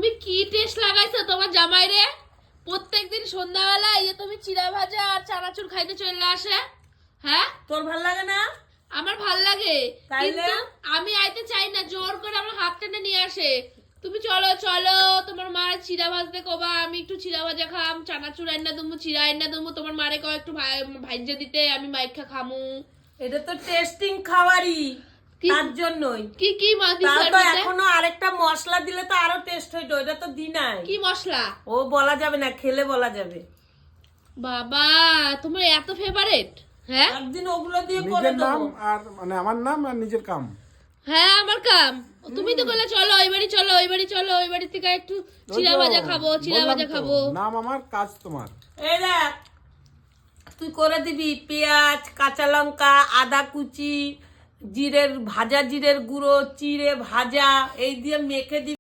তুমি কি টেস্ট লাগাইছো তোমার জামাই রে? প্রত্যেকদিন সন্ধ্যাবেলা এই যে তুমি চিড়া ভাজা আর চানাচুর খাইতে চলে আসে। হ্যাঁ, তোর ভাল লাগে না? আমার ভাল লাগে, তাইলে? কিন্তু আমি আইতে চাই না, জোর করে আমার হাত টেনে নিয়ে আসে। তুমি চলো চলো, তোমার মা চিড়া ভাজতে কবা, আমি একটু চিড়া ভাজা খাম, চানাচুর আইনা দুমু, চিড়া আইনা দুমু, তোমার মারে কও একটু ভাইজা দিতে, আমি মাইখা খামু। এটা তো টেস্টিং খাবারই, কি- তার জন্যই। কি কি মাছ তাও দিছো এর তো মধ্যে? এখনো আরেকটা মশলা দিলে তো আরো টেস্ট হইতো, এটা তো দি নাই। কি মশলা? ও বলা যাবে না, খেলে বলা যাবে। বাবা, তোমার এত ফেভারিট? হ্যাঁ একদিন ওগুলো দিয়ে করে নিজের নাম দেবো। আর মানে আমার নাম আর নিজের কাম। হ্যাঁ, আমার কাম। তুমি তো বলে চলো ওই বাড়ি, চলো ওই বাড়ি, চলো ওই বাড়ি থেকে একটু চিড়া ওই তো, ভাজা খাবো, চিড়া বললাম ভাজা তো, খাবো। নাম আমার কাজ তোমার। এই দেখ, তুই করে দিবি পেঁয়াজ, কাঁচা লঙ্কা, আদা কুচি, জিরের ভাজা, জিরের গুঁড়ো, চিড়ে ভাজা, এই দিয়ে মেখে দিবি।